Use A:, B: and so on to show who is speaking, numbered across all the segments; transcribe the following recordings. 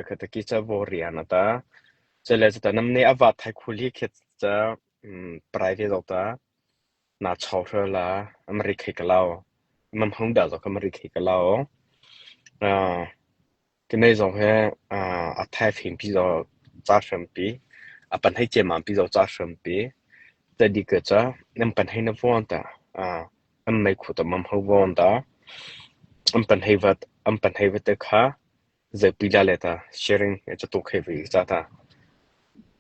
A: 可得给这沃里安了的，这来这的那么你阿瓦太苦力去这private 了的，拿超市啦，อเมริกา个佬，มัน红的就อเมริกา个佬，啊，跟那种些啊太平比较扎身比，本来节嘛比较扎身比，这里个这，那本来那方的没苦的มัน好方的，本来的卡。giờ bây giờ là ta sharing cho tôi kể về ra ta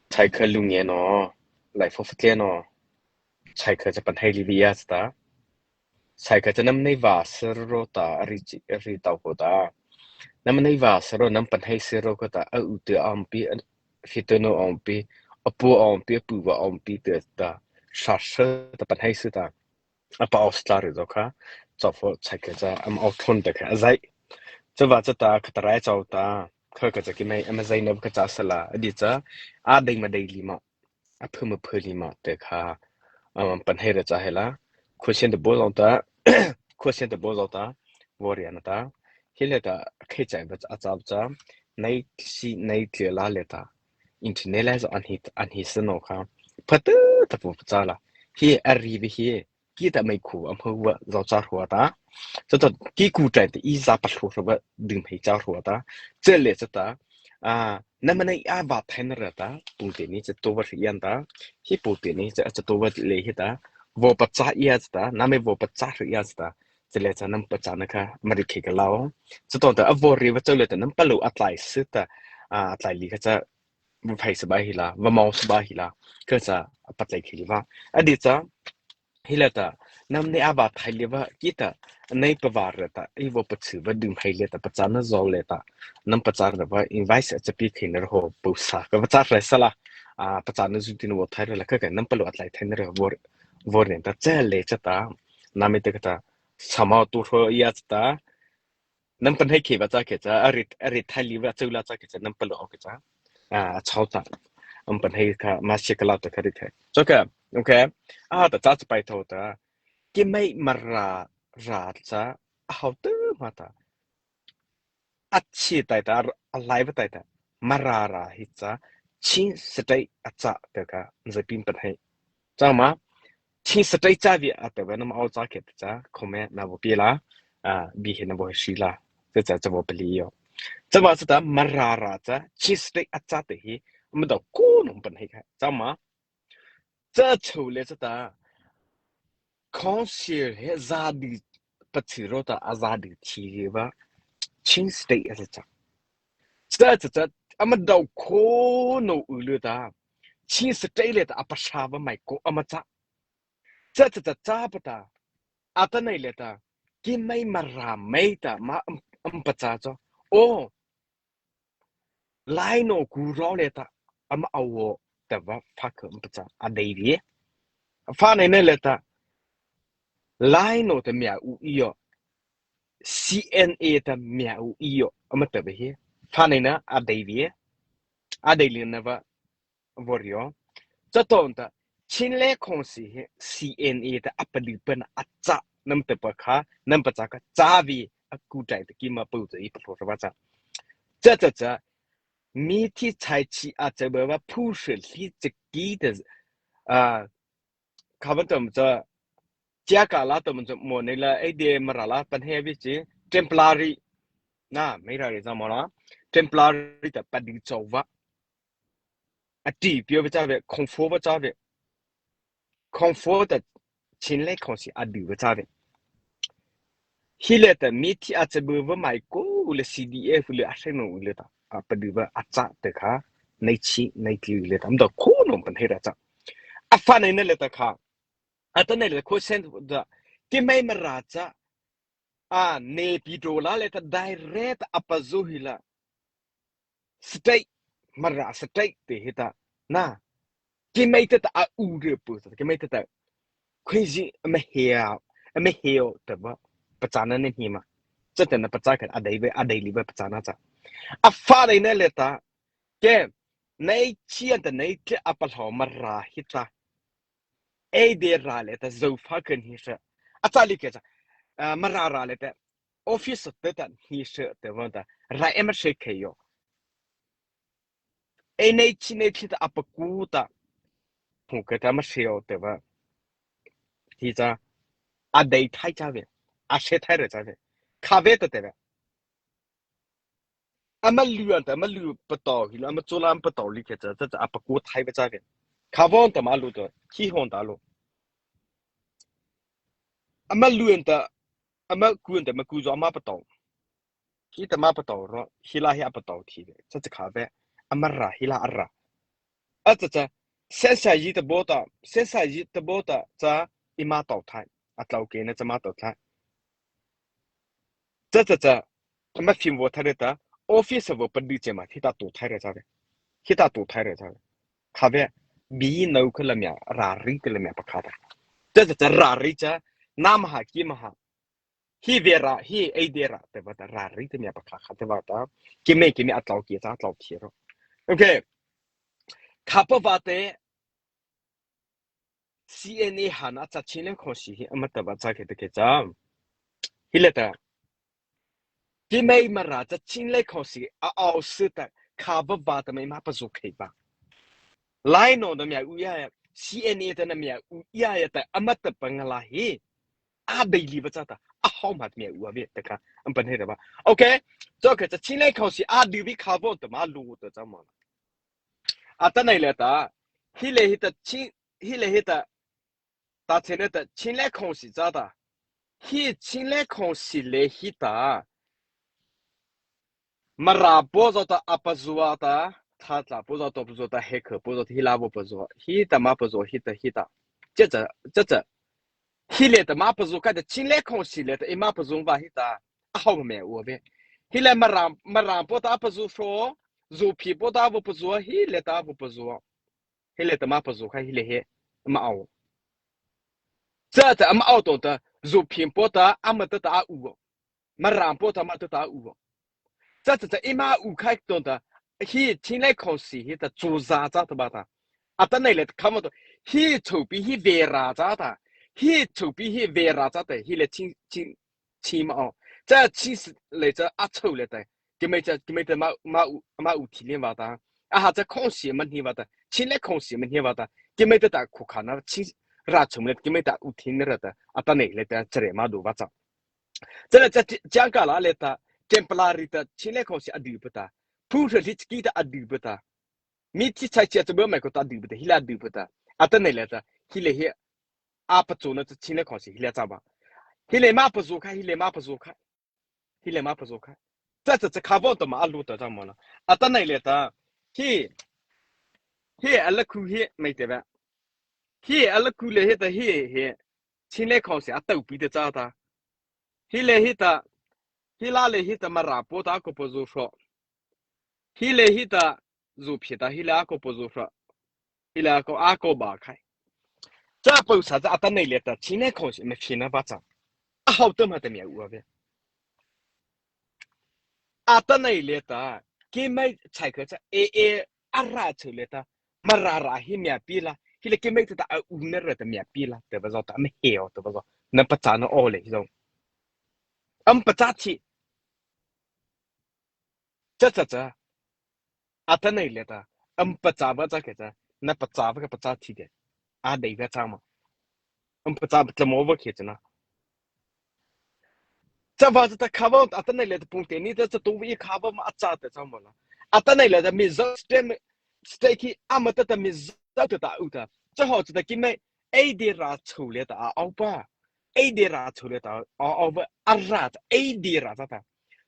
A: thay khởi luôn nhé nó lại phô phát nó thay khởi cho bạn hay li bia ta thay khởi cho năm nay và sơ rô ta ri tàu của ta năm nay và sơ rô năm bạn hay sơ rô của ta ở ưu tiên ông bi khi tôi nói ông bi ở ông bi và ông bi từ ta sát sơ ta bạn hay sơ ta ở bao Australia rồi cả cho phô thay khởi cho ông thôn được cái gì这话这打可得来找打，可个这个没，俺在那不可咋死了，你这得么得里嘛，破么破里嘛，得卡，本黑的咋黑了，可现在不让打，可现在不让打，我人那打，现在的开在不咋不咋，那个拉来打，internet 来是按是弄卡，不得他不咋了，he arrive he，kitaไม่ขู่อำเภอว่าเราจ้าหัวตาจะกี่กูใจแต่อีซาปัดหัวว่าดึงให้จ้าหัวตาเจอเลยจะตานั่นมันไอ้อาบาดแทนระตาปูเตนี้จะตัววัดยันตาที่ปูเตนี้จะตัววัดเลยตาวอปัจจัยยาตานั่นไม่วอปัจจัยยาตาจะเลยจะนั่งปัจจัยนะคะมาดูเกี่ยวกับเราจะตอนแต่อวอรีว่าเจอเลยแต่นั่นปลุกอะไรสุดแต่อะไรลีก็จะว่าไฟสบายหิละว่ามองสบายหิละก็จะปัจจัยขี้ว่าอดีตจะฮิเลตานำในอาบาไทยเลยว่ากิตาในประวัติตาไอ้ว่าปัจจุบันดึงไทยเลยตาปัจจัยนั้นโจเลยตานำปัจจัยแบบว่าอินไวส์จะปีขึ้นแล้วหัวปุษาก็ปัจจัยอะไรสละปัจจัยนั้นสุดที่นวัดไทยแล้วก็แค่นำปลุกอะไรไทยนั่นแหละวอร์เนี่ยแต่เจ้าเลยจะตานำไปตึกตาสามารถตัวเขาอยากตานำปัญหาเกี่ยวกับจะอะไรไทยเลยว่าจะเวลาจะเกี่ยวกับนำปลุกเอาเกี่ยวกับชาวตาปัญหาค่ะมาเช็คลาวตัวเขาได้แค่จบกันโอเคแต่จ้าจะไปโทษตากิไม่มาราจะเอาตื้อมาตาอัดชีตายตาอะไรไปตายตามาราฮิตาชินสเตย์อัจฉริยะจะเป็นปัญหาจ้ามาชินสเตย์จ้าวิอาแต่ว่าน้ำเอาจ้าเกิดจ้าคอมเมนต์น้ำบุปีละบีเห็นน้ำบุชีละจะบุปีลีจ้ามาสุดท้ายมาราจะชินสเตย์อัจฉริยะมันต้องกู้นมปัญหาจ้ามาจะชูเลยสุดท้ายConsider zadi patirota azadi tiriva chin state as a cha amada ko no uluda chin state let apashava mai ko amata cha pata atana leta ki mai mara meita ma ampacha cho o lai no guro leta ama awo tava phak ampacha adai fa nei ne leta Line 的苗有 CNA 的苗有，我们特别些，反正呢，阿德里那个我有，这种的，前来空是 CNA 的阿不里边阿扎，那么特别卡，那么这个扎位阿古代的给嘛包着一不说什么扎，这，媒体采取阿这个普世理这给的看不懂这。加卡拉他们就莫那了，哎，的马拉本来为是 temporary， 那没啥的，怎么了 ？temporary 的不能做哇，地标不咋的，comfort 不咋的，comfort 的前来看是地不咋的，现在的媒体这不买过，了 CDF 了，什么了的，不对吧？咋的卡？内地了，他们都可能本来的咋，反正那了的卡。आता नहीं ले कोई सेंट कि मैं मराजा ने पिटोला ले तो डायरेक्ट अपजो हिला स्टेट मरा स्टेट ते हिता ना कि मैं तो उरे पुस कि मैं तो कोई जी मैं हेयो तब पचाना नहीं मा जब ना पचा कर आधे लिबे पचाना चा अफारे ने लेता के नहीं चिया तो नहीं के अपल हो मरा हिताไอเดียราเลยแต่จะฟังกันฮิชอาจารย์ลิขิตมาราเลยแต่ออฟฟิศแต่แต่ฮิชแต่ว่าแต่รายเอ็มเชคเยอ哎，那去那批的阿不顾的，我给他们说对吧？ทีจะอาเดย์ไทยจ้าเวอาเชไทยเลยจ้าเวคาเวตเตเวอามาลือนแต่มาลือปะตอหิลอามาโจลามปะตอลิเคจะอาปะกูไทยไปจ้าเวคาวันแต่มาลูตัวขี้หอนตาลูอามาลือนแต่อามากูนแต่มากูจะอามาปะตอฮิแต่มาปะตอรอฮิลาฮิอาปะตอทีเวจะคาเวอามาระฮิลาอาระอาจะเส้นสายยีตบอตาเส้นสายยีตบอตาจะอิมาตอไทยอาตาโอเคนะจะมาตอไทยจะมาฟิล์มวัวไทยเตอออฟฟิศวัวปฏิเจมาที่ตาตัวไทยเลยจ้าเวที่ตาตัวไทยเลยจ้าเวคาเวบีนูคือละเมียรารีคือละเมียปะคาดจะรารีจะน้ำหากิมหาฮีเวราฮีไอเดียระแต่ว่ารารีจะเมียปะคาแต่ว่าตากิมอัตลาวกีจ้าอัตลาวทีรโอเคข้าพว่าแต่ CNA หานะจะชินเล่ของสิอมาแต่ว่าจะเกิดเกิดจ้าฮิเลตากิไม่มาราจะชินเล่ของสิเอาสุดแต่ข้าพว่าแต่ไม่มาประสบเหตุบ้างไลน์โน้ตเนี่ยอุยา CNA แต่เนี่ยอุยาแต่อมาแต่ปังลาฮีอาเดลีบัจจ้าอาหอมหัดเนี่ยอุอาเวแต่ค่ะอันเป็นเหตุว่าโอเคเจ้าก็จะชินเล่ของสิอาดีวิข้าพแต่มาลูตัวจ้ามันอาตไหนเลยตาฮิเลฮิตาชินฮิเลฮิตาตาเชนแต่ชินเล่ของสิจ้าตาฮิชินเล่ของสิเลฮิตามาราบอจตาอัปจัวตาท่าตาบอจตาบอจตาเฮกบอจตาฮิลาบอจัวฮิตามาบอจัวฮิตา这ฮิเลตมาบอจัวกันแต่ชินเล่ของสิเลตเอมาบอจัวว่าฮิตาเอาไม่เอาเว้ฮิเลมาราบอตาบอจัวโฟจูพีบอตาบอจัวฮิเลตาบอจัวฮิเลตมาบอจัวค่ะฮิเลเฮมาเอา这阿奥多的如平波的阿么的打五，嘛ram波的嘛的打五，这一马五开多的，he 进来考试he 的做啥子的吧他，啊等来了看不到，he 筹备he 为啥子的，he 筹备he 为啥子的，he 来请嘛哦，这其实来这阿抽来的，给没得嘛五体验吧的，啊哈这考试问题吧的，进来考试问题吧的，给没得打苦看那请。ราชมเลกิไม่ตาอุทินระแต่อัตเนี่ยเลแต่เจริญมาดูว่าจ้าจะเลยจะจังกาลาเลแต่เทมเพลาริตาชินเล่ของสิอดีตตาผู้ที่กีตาอดีตตามีที่ใช้เชื่อจะเบื่อไม่ก็ตาอดีตฮิลาอดีตตาอัตเนี่ยเลแต่ฮิเลเฮอาปัจจุบันจะชินเล่ของสิฮิเลจ้าบ้าฮิเลมาปัจจุบันฮิเลมาปัจจุบันจะข้าวต้มอาลูตัวจ้ามันนะอัตเนี่ยเลแต่ฮีอะไรคือฮีไม่เท่าไหร่ฮีอะไรกูเลยฮีแต่ฮีชินเล่ของเสียตัวปีเดจ้าตาฮีเลยฮีแต่ฮีลาเลยฮีแต่มาราบตาก็ปจูฟฮีเลยฮีแต่จูพิตาฮีลาก็ปจูฟฮีลาก็อาก็บาใครจ้าปูซาจะอัตเนี่ยเลยแต่ชินเล่ของเสียไม่พินาบ้าจ้าเอาตัวมาแต่เมียวัวเว้อัตเนี่ยเลยแต่กิไม่ใช่ก็จะอะไรเฉยเลยแต่มาราฮิเมียปีละฮิเลกิไม่จะเอาอุณระแต่เมียปีละแต่ว่าเราแต่ไม่เหี่ยวแต่ว่านั่นปัจจัยนั่นโอ้เลยที่เราปัจจัยที่จะอัตเนี่ยเลยแต่ปัจจัยว่าจะแค่จะนั่นปัจจัยว่าก็ปัจจัยที่เดียเดี๋ยวก็จำมาปัจจัยจะมองว่าแค่จะนะจะว่าจะข้าวอัตเนี่ยเลยแต่ปุ่งเทนี่จะตัววิ่งข้าวมาอัจฉริยะจำมาละอัตเนี่ยเลยแต่มีสเต็กมาแต่มีจะตาอุตาจะหอจะกินไม่ไอเดียราชูเลยแต่เอาป่ะไอเดียราชูเลยแต่เอาป่ะอะไรไอเดียรา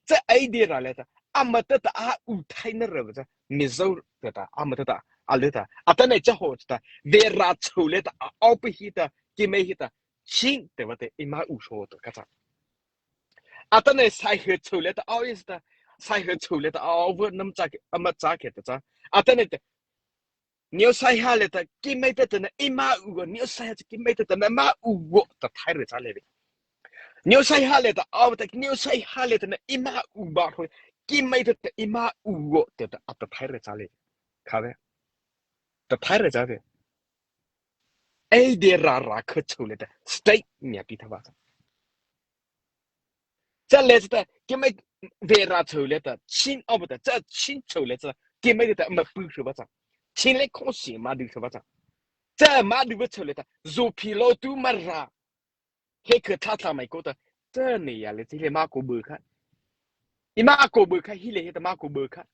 A: จะไอเดียราเลยแต่มาแต่อุทัยนั่นเหรอจะมิโซแต่มาแต่อะไรแต่แต่เนี่ยจะหอจะเวราชูเลยแต่เอาไปฮิตากินไม่ฮิตาชิงแต่ว่าแต่อิมาอุโชตัวก็จะแต่เนี่ยใส่หัวชูเลยแต่เอาอีสแต่ใส่หัวชูเลยแต่เอาไปน้ำจากมาจากเหตุจ้ะแต่เนี่ย牛塞下来的，给没得的呢，一马五个，牛塞下去给没得的呢，马五个，这太热了嘞！牛塞下来的，哦，的牛塞下来的呢，一马五把回，给没得的，一马五个，对的，这太热了，看没？这太热了，哎，的拉可出来的，stay 面比他吧，这来着的，给没为啥出来的，亲哦不的，这亲出来的。给没得么不是吧？咋？前来看戏嘛的是吧？咋？这嘛的不出来的，肉皮老多嘛ra，还可他没搞的，这你呀嘞，这里马古不看，你马古不看，迄里的马古不看，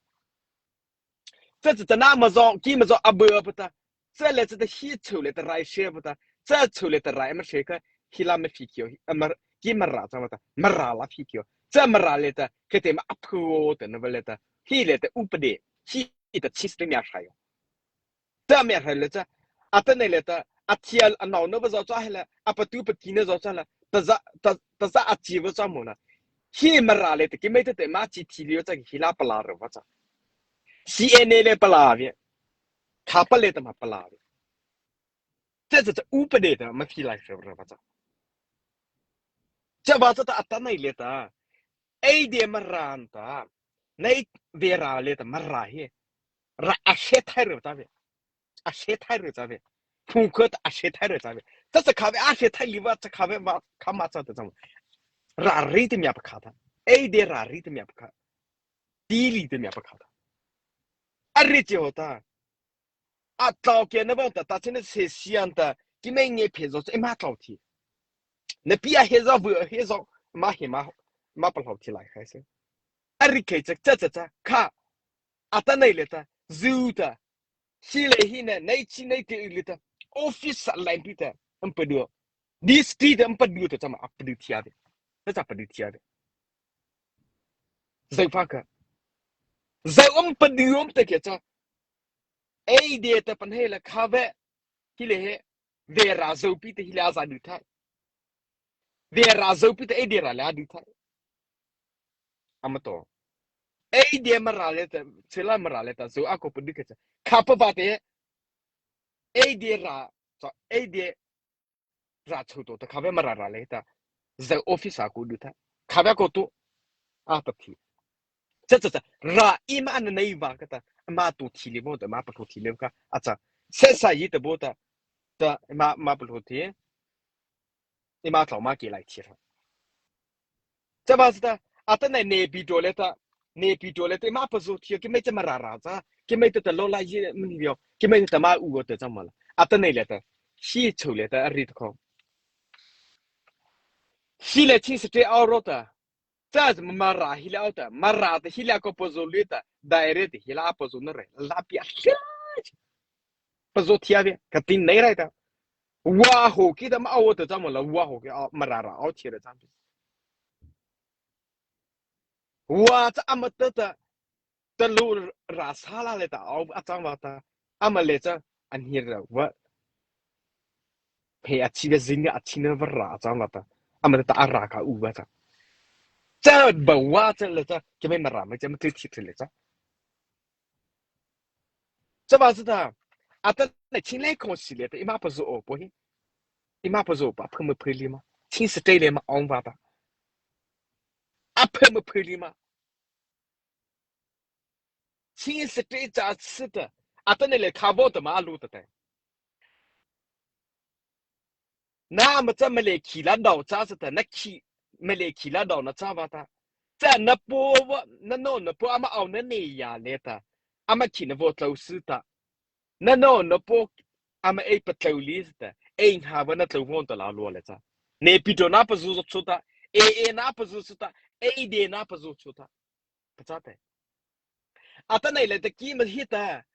A: 这是那么长，基本上不的，这来这的戏出来的来些不的，这出来的来么谁个，希拉没 fikir，么基么ra 怎么的，么ra 啦 fikir，这么 ra 来的，可得嘛破的那不来的，迄来的不的，戏的其实的面啥哟。这面还来着，等那来的，天闹那不着抓下来，不都不给那着抓了，但是鸡不抓么了，he没拉来的，给没得的马鸡提溜这个希拉不拉了，我操，西安那来不拉的，他不来的嘛不拉的，这五不来的没提来是不是我操？这把这的等那来的，点没拉的，那别拉来的没拉嘿，拉些太热咋的？些太热咋的？空壳的些太热咋的？这是咖啡些太里边这咖啡嘛，看嘛咋的怎么？拉瑞的面不卡他，点拉瑞的面不卡，地里的面不卡他，瑞就好他，早间那帮的，他真的是西安的，今年年配着是马早天，那边还是不还是马不好天来还是，瑞开这看，等那里的肉的。现在现在那期那点里的 office 来比的，不多，历史的不多的，怎么不多贴的？那咋不多贴的？谁发个？谁不多的个啥？点的本来了咖啡，起来为啥手比的起来啥多太？为啥手比的点了俩多太？么多？点么来的？谁来么来的？所以阿哥不多个啥？咖啡吧的点啥？啥点？ra抽到的咖啡嘛ra来的，在 office 啊过的他，咖啡过多不提，这ra 一嘛那一把个的，嘛多提里么的嘛不多提里个这，三一的不的嘛不多提，你嘛早嘛给来提上，这把是的等那边多来的，那边多来的嘛不说提，给没这么ra子，给没得老来一没有，给没得嘛五的怎么了？等那来的，西抽来的日头靠。希腊其实这奥罗的，这是马拉希腊的，马拉的希腊个不做绿的，带来的希腊不做那人，拉比亚不做天边，可顶内来的，哇吼，给他们奥的怎么了？哇吼，给马拉奥贴的咱们，哇这阿么的路拉萨拉来的奥咱们的，阿么来着，安hier的我陪阿七个人阿七那不拉咱们的，阿么的阿拉卡乌巴的。这不哇这了这，给没嘛没这么对提出来着，这把是的，等那进来看系列的，一马不是哦不嘿，一马不是哦把碰没碰里吗？亲是对了嘛，昂巴的，碰没碰里吗？亲是对咋吃的，等那来看我的马路的的，那么这么来起了脑咋子的，那起没来起了脑那咋巴的？这那波我那波阿妈熬那内呀来的，阿妈起那波走死的。那波阿么不走理是的，哈不那走风的老罗了噻，那比着那不是出的，那不是出的点那不是出的，不咋的，等那来的基本黑的，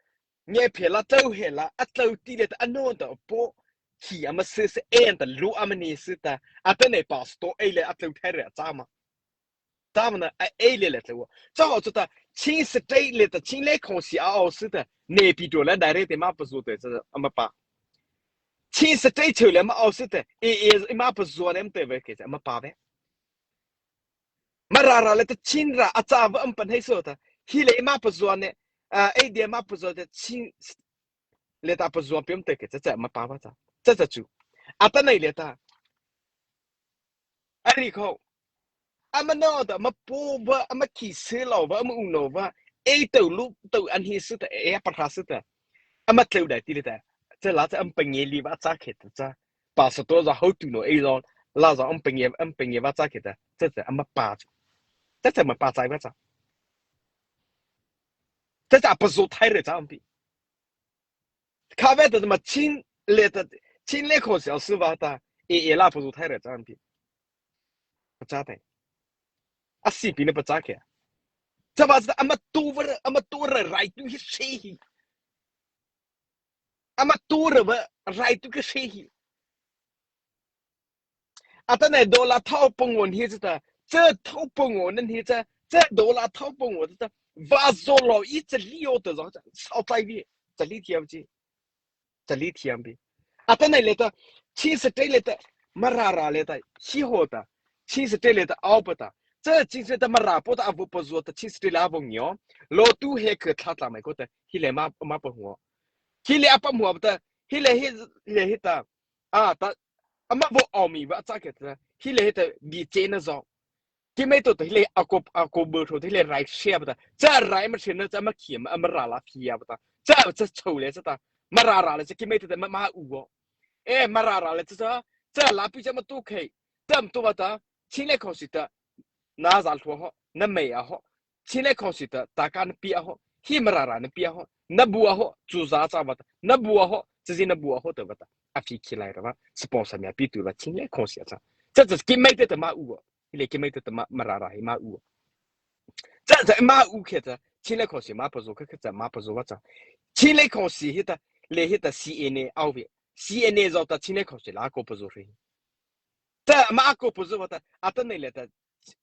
A: 你别了走黑了，走地了的弄的波，起阿么是的路阿么你是的，等那把是多了走太热咋嘛？咱们呢，来了走，正好知道，亲是这来的，亲来看戏是的，那边多了来的嘛不是的，这是阿么把，亲是这抽了嘛是的，嘛不是说那么对不对？阿么把呗，嘛啦了的亲啦，咋不本来说的，后来嘛不说呢，点嘛不说的亲，来他不说不用对个，这么把咋，这就，等那来的，你看。阿么那的，么波吧，阿么骑车老吧，阿么乌诺吧，走路走安尼是的，不他是的，阿么走来地的，这拉着俺半夜里吧咋开的这，80多然后丢了让拉着俺半夜吧咋开的，这阿么扒着，这怎么扒在个咋？这咋不做太热张比？咖啡的什么清来口小是吧？的也那不做太热张比，不咋的，啊西比那不咋个，这把是阿么多人来都是谁？阿么多人吧来都个谁？啊，等来多拉掏崩我你知道，这掏崩我那你这多拉掏崩我知道，挖走了一直利用的，然后少在边，这里天不去，这里天边。啊，等来来的，其实这里的马拉拉来的，喜欢的，其实这里的熬不的，这其实的马拉不的阿不做的，其实这里阿不牛，老多还可他咱们觉得，他来马不我，他来阿不我不的，他来的，啊，但阿妈不奥秘吧，咋个的？他来的比真的少。ที่ไม่ตัวที่เลยอากูเบอร์โทรที่เลยไรเชียบตาจะไรมันเช่นนั้นจะมาเขียนมาราลาพิยาบตาจะโชว์เลยจะตามาราเลยจะคิดไม่ตัวมาอู๋มาราเลยจะลาพิจะมาตู้เคเติมตัวตาชิ้นเล็กของสิตาน่าจะหัวนั่นไม่อะหัวชิ้นเล็กของสิตาตาการพิยาหัวที่มาราเนี่ยพิยาหัวนับบัวหัวจูซาจ้าบตานับบัวหัวจะสินับบัวหัวตัวบตาอาฟิคิไลร์ว่าสปอนเซอร์เนี่ยปีตัวละชิ้นเล็กของสิตาจะคิดไม่ตัวมาอู๋你给没得马拉拉马乌，这马乌开着，前来考试马不做，可这马不做我这，前来考试迄个来迄个 CNA 后边 ，CNA 绕到前来考试哪个不做谁？这马个不做我的，啊等你来的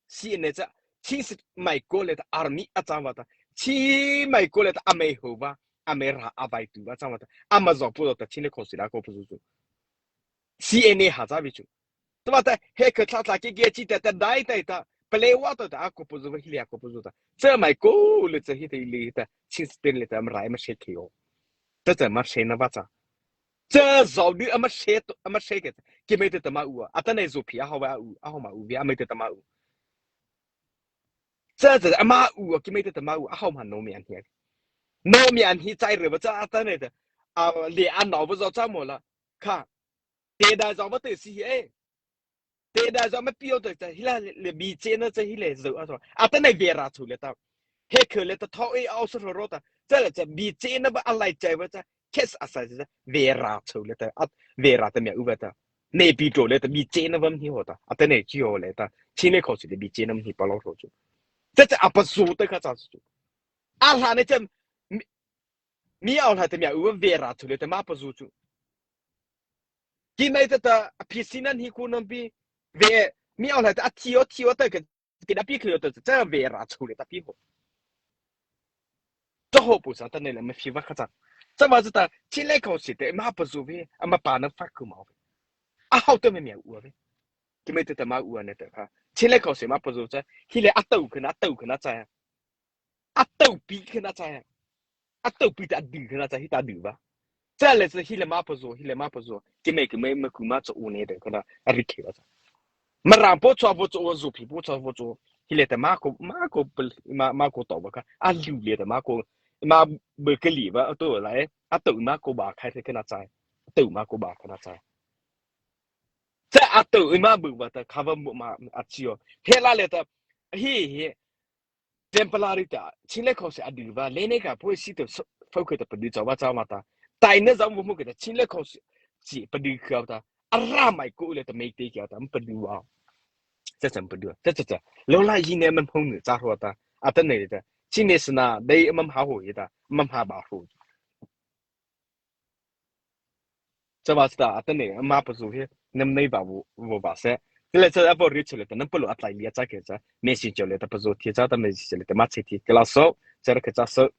A: CNA 这，其实美国来的 Army 啊怎么的？去美国来的阿美好吧，阿美拉阿白度啊怎么的？阿么绕不到的前来考试哪个不做？CNA 还咋为主？对吧？的，黑客他给记得的来的，不来我的阿个不做，迄个阿个不做的，这买够了，这迄个里的，其实对了的，么来么谁去哦？这怎么谁能把这？这早女阿么谁都阿么谁个？给没得的嘛有啊？等来做皮啊好哇有，啊好嘛有，阿没得的嘛有。这阿妈有啊，给没得的嘛有，啊好嘛农民天，农民天在了不？这阿等来的啊，连阿脑不知道怎么了，看，现在怎么得是哎？แต่ได้จะไม่เปรี้ยวแต่จะฮิลาเลบีเจนจะฮิเลซูอ่ะอ่ะแต่ในเวลาถูกเลยต่อเฮคือเลยต่อท้อไอเอาสุดรถอ่ะจะเลยจะบีเจนแบบอะไรใจว่าจะแค่อะไรจะเวลาถูกเลยต่ออ่ะเวลาแต่ไม่อุบัติในปีโตเลยแต่บีเจนแบบนี้หัวต่ออ่ะแต่ในจีโอเลยต่อชิ้นเล็กเขาสุดบีเจนแบบนี้ปลอกถูกจะอ่ะปัสสุดก็จะสุดอ่ะหาเนี่ยจะมีเอาอะไรแต่ไม่อุบัติเวลาถูกเลยแต่มาปัสสุดกินไม่ได้แต่พิษินันฮิคุนันบีเวมีอะไรแต่ที่ว่าแต่กินได้พี่คือแต่จะเวลา处理ได้พี่หัวจะหัวปุ๊บแต่เนี่ยมันฟีว่าเขาจะมาจะชิ้นเล็กเขาสิแต่มาปัจจุบันมาป่านฟักกูมาอ่ะเขาตัวไม่มีอ้วนกินไม่ได้แต่มาอ้วนเนี่ยแต่ค่ะชิ้นเล็กเขาสิมาปัจจุบันที่เลยอัตโตขึ้นใจอัตโตปีขึ้นใจอัตโตปีแต่ดื้อขึ้นใจที่ตาดื้อวะ这เลย是ที่เลยมาปัจจุบันกินไม่กูมาจะอ้วนเนี่ยแต่ก็น่ะอะไรเขียวจ้ะมาราบชอบว่าจูพี่ชอบว่าจูฮิเลแต่มากูตอบว่าอ่ะลิวเลยแต่มาเบอร์เกอรี่ว่าตัวอะไรอ่ะตัวมากูบาใครที่ขนาดใจตัวมากูบาขนาดใจแต่อ่ะตัวมาเบอร์ว่าแต่ข้าวมาอ่ะชิวเฮล่าเลยแต่เฮ้เทมเพลาริตาชิ้นเล็กเขาเสียอดีตว่าเล่นเองกับพวกสิตัวโฟกัสแต่ประเดี๋ยวจะว่าจะมาตาแต่เนี่ยจะมุ่งกันชิ้นเล็กเขาเสียประเดี๋ยวเขาตาอะไรไม่กูเลยแต่ไม่ได้เขาตามันประเดี๋ยวว่า这怎么对？这，老来一年们碰的咋说的？啊，等那的，今年是呢，你们怕火的，们怕把火。这把是的，啊，等那个马不做些，那没把我把噻。这来这阿不日出来的，那不如阿来列咋个子？没事就来的不做，提早的没事就来的马车提，给老手，这个可咋手？